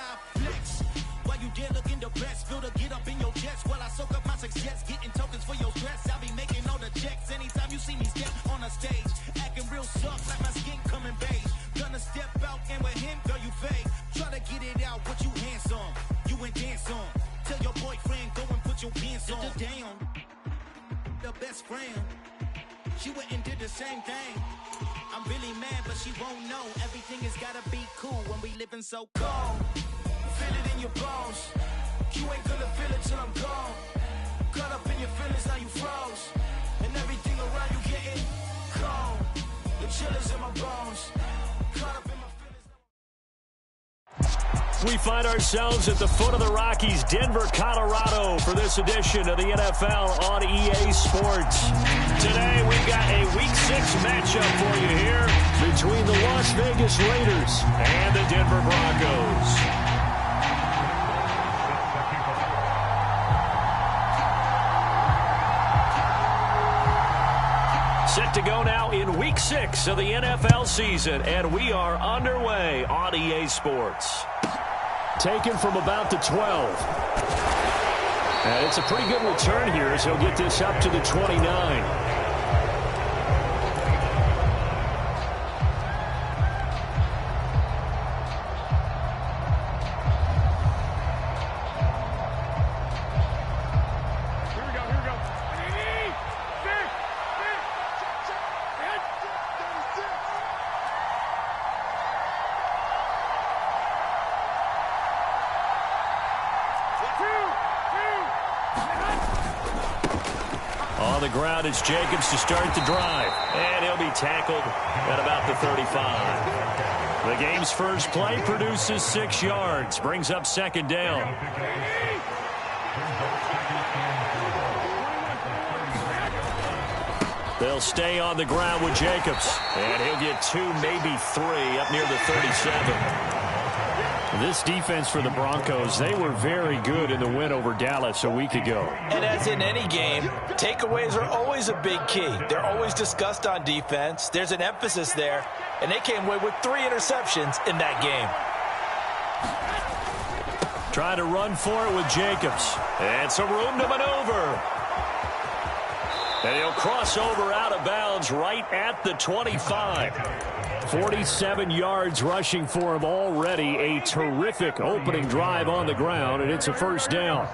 how I flex. While you there looking the best, feel to get up in your chest. While I soak up my success, getting tokens for your stress. I'll be making all the checks anytime you see me step on a stage. Acting real soft like my skin coming beige. Gonna step out and with him, girl, you fake. Try to get it out, what you handsome. You ain't dance on. Tell your boyfriend, go and put your pants on. Down, the best friend. She went and did the same thing. I'm really mad, but she won't know. Everything has gotta be cool when we living so cold. Feel it in your bones. You ain't gonna feel it till I'm gone. Caught up in your feelings, now you froze. And everything around you getting cold. The chillers in my bones. Caught up in my feelings. We find ourselves at the foot of the Rockies, Denver, Colorado, for this edition of the NFL on EA Sports. Today, we've got a Week 6 matchup for you here between the Las Vegas Raiders and the Denver Broncos. Set to go now in Week 6 of the NFL season, and we are underway on EA Sports. Taken from about the 12. And it's a pretty good return here as he'll get this up to the 29. On the ground, it's Jacobs to start the drive. And he'll be tackled at about the 35. The game's first play produces 6 yards. Brings up second down. They'll stay on the ground with Jacobs. And he'll get 2, maybe 3 up near the 37. This defense for the Broncos, they were very good in the win over Dallas a week ago. And as in any game, takeaways are always a big key. They're always discussed on defense. There's an emphasis there, and they came away with 3 interceptions in that game. Trying to run for it with Jacobs. And some room to maneuver. And he'll cross over out of bounds right at the 25. 47 yards rushing for him already. A terrific opening drive on the ground, and it's a first down.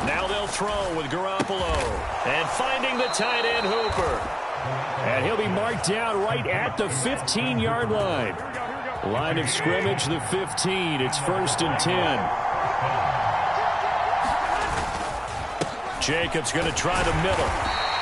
Now they'll throw with Garoppolo. And finding the tight end Hooper. And he'll be marked down right at the 15-yard line. Line of scrimmage, the 15. It's 1st and 10. Jacobs going to try the middle.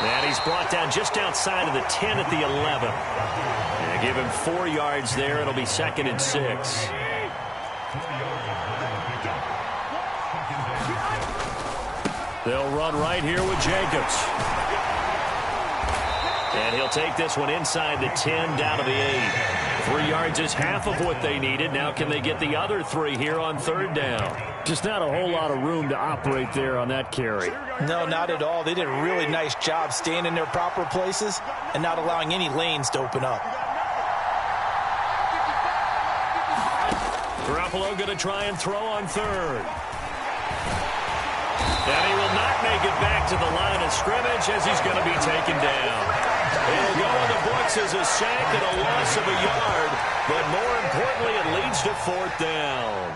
And he's brought down just outside of the 10 at the 11. And give him 4 yards there. It'll be 2nd and 6. They'll run right here with Jacobs. And he'll take this one inside the 10 down to the 8. 3 yards is half of what they needed. Now can they get the other 3 here on 3rd down? Just not a whole lot of room to operate there on that carry. No, not at all. They did a really nice job staying in their proper places and not allowing any lanes to open up. Garoppolo going to try and throw on 3rd. And he will not make it back to the line of scrimmage as he's going to be taken down. It'll go in the books as a sack and a loss of a yard, but more importantly, it leads to 4th down.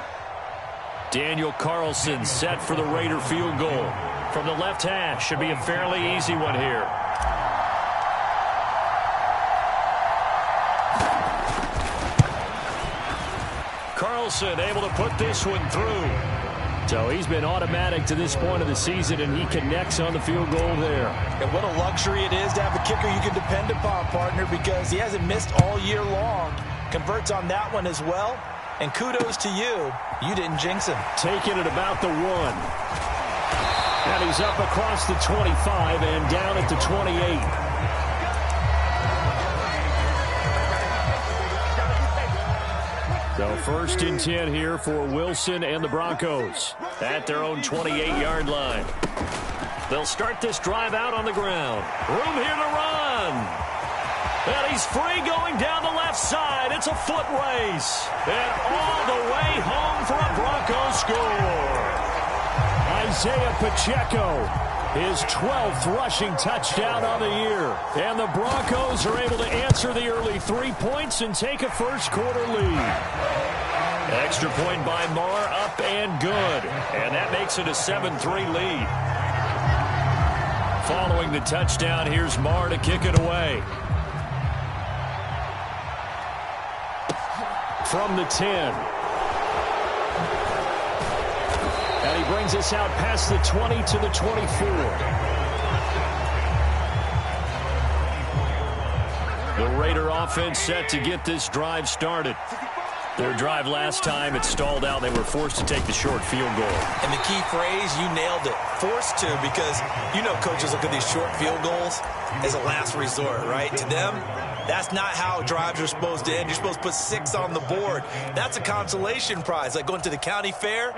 Daniel Carlson set for the Raider field goal. From the left hash, should be a fairly easy one here. Carlson able to put this one through. So he's been automatic to this point of the season, and he connects on the field goal there. And what a luxury it is to have a kicker you can depend upon, partner, because he hasn't missed all year long. Converts on that one as well. And kudos to you. You didn't jinx him. Taking it about the 1. And he's up across the 25 and down at the 28. So 1st and 10 here for Wilson and the Broncos at their own 28-yard line. They'll start this drive out on the ground. Room here to run. And he's free going down the left left side. It's a foot race. And all the way home for a Broncos score. Isaiah Pacheco, his 12th rushing touchdown on the year. And the Broncos are able to answer the early 3 points and take a first-quarter lead. Extra point by Marr, up and good. And that makes it a 7-3 lead. Following the touchdown, here's Marr to kick it away. From the 10. And he brings us out past the 20 to the 24. The Raider offense set to get this drive started. Their drive last time, it stalled out. They were forced to take the short field goal. And the key phrase, you nailed it. Forced to, because you know coaches look at these short field goals as a last resort, right? To them, that's not how drives are supposed to end. You're supposed to put 6 on the board. That's a consolation prize. Like going to the county fair,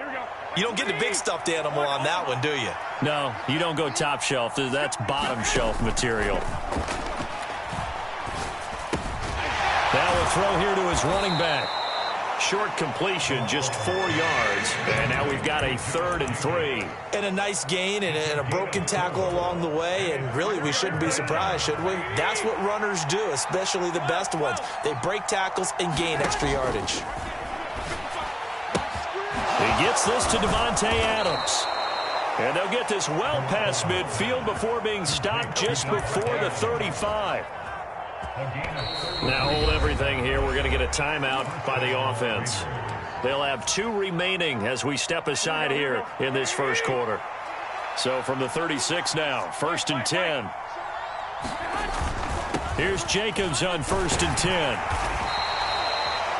you don't get the big stuffed animal on that one, do you? No, you don't go top shelf. That's bottom shelf material. Now a throw here to his running back. Short completion, just 4 yards. And now we've got a 3rd and 3. And a nice gain and a broken tackle along the way. And really, we shouldn't be surprised, should we? That's what runners do, especially the best ones. They break tackles and gain extra yardage. He gets this to Devontae Adams. And they'll get this well past midfield before being stopped just before the 35. Now hold everything here. We're going to get a timeout by the offense. They'll have 2 remaining as we step aside here in this first quarter. So from the 36 now, 1st and 10. Here's Jacobs on 1st and 10.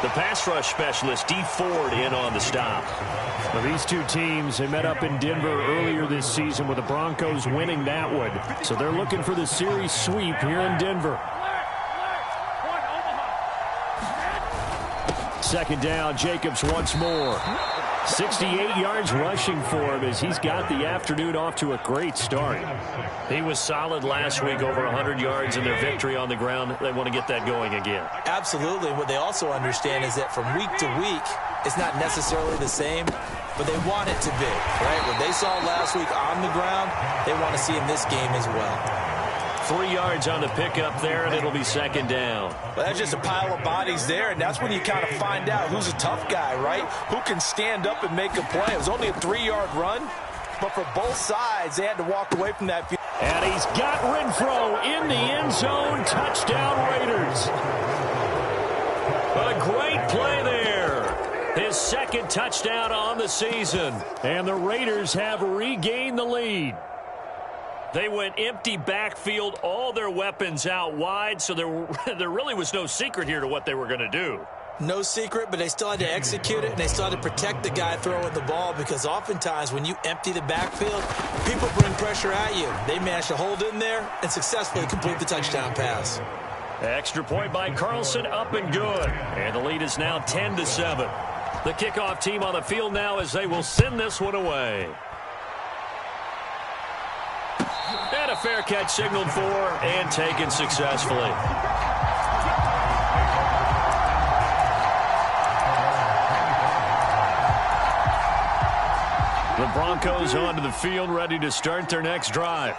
The pass rush specialist, D. Ford, in on the stop. Well, these two teams, they met up in Denver earlier this season with the Broncos winning that one. So they're looking for the series sweep here in Denver. 2nd down, Jacobs once more. 68 yards rushing for him as he's got the afternoon off to a great start. He was solid last week, over 100 yards in their victory on the ground. They want to get that going again. Absolutely. What they also understand is that from week to week, it's not necessarily the same, but they want it to be, right? What they saw last week on the ground, they want to see in this game as well. 3 yards on the pickup there, and it'll be 2nd down. Well, that's just a pile of bodies there, and that's when you kind of find out who's a tough guy, right? Who can stand up and make a play. It was only a 3-yard run, but for both sides, they had to walk away from that field. And he's got Renfro in the end zone. Touchdown, Raiders. A great play there. His 2nd touchdown on the season. And the Raiders have regained the lead. They went empty backfield, all their weapons out wide, so there really was no secret here to what they were going to do. No secret, but they still had to execute it, and they still had to protect the guy throwing the ball, because oftentimes when you empty the backfield, people bring pressure at you. They managed to hold in there and successfully complete the touchdown pass. Extra point by Carlson, up and good. And the lead is now 10-7. The kickoff team on the field now as they will send this one away. And a fair catch signaled for and taken successfully. The Broncos onto the field, ready to start their next drive.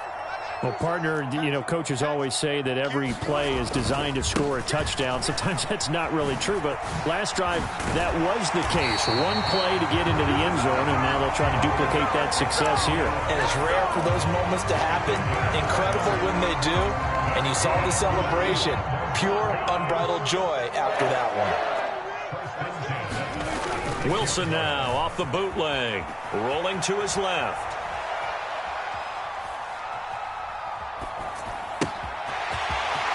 Well, partner, you know, coaches always say that every play is designed to score a touchdown. Sometimes that's not really true, but last drive, that was the case. One play to get into the end zone, and now they'll try to duplicate that success here. And it's rare for those moments to happen. Incredible when they do. And you saw the celebration. Pure, unbridled joy after that one. Wilson now off the bootleg, rolling to his left.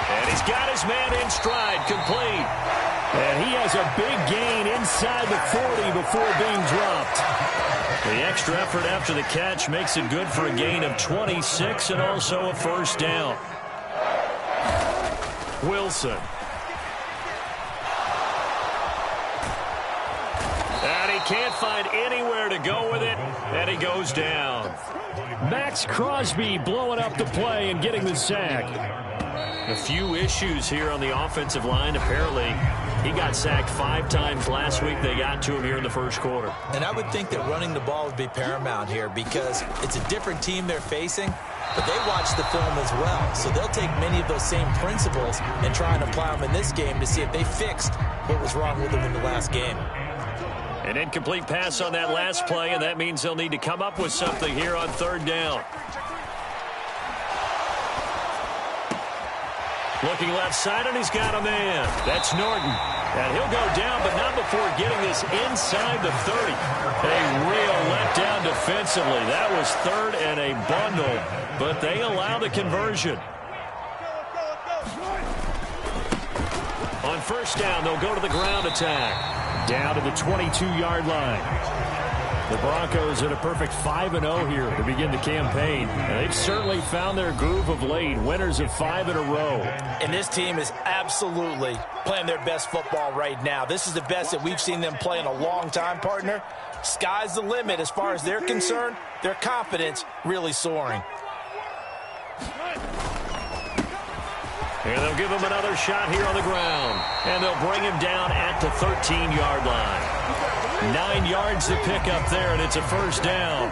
And he's got his man in stride, complete. And he has a big gain inside the 40 before being dropped. The extra effort after the catch makes it good for a gain of 26 and also a 1st down. Wilson. And he can't find anywhere to go with it, and he goes down. Max Crosby blowing up the play and getting the sack. A few issues here on the offensive line. Apparently, he got sacked 5 times last week. They got to him here in the first quarter. And I would think that running the ball would be paramount here because it's a different team they're facing, but they watch the film as well. So they'll take many of those same principles and try and apply them in this game to see if they fixed what was wrong with them in the last game. An incomplete pass on that last play, and that means they'll need to come up with something here on 3rd down. Looking left side, and he's got a man. That's Norton. And he'll go down, but not before getting this inside the 30. A real letdown defensively. That was 3rd and a bundle, but they allow the conversion. On 1st down, they'll go to the ground attack. Down to the 22-yard line. The Broncos at a perfect 5-0 here to begin the campaign. And they've certainly found their groove of late. Winners of 5 in a row. And this team is absolutely playing their best football right now. This is the best that we've seen them play in a long time, partner. Sky's the limit as far as they're concerned. Their confidence really soaring. And they'll give him another shot here on the ground. And they'll bring him down at the 13-yard line. 9 yards to pick up there, and it's a 1st down.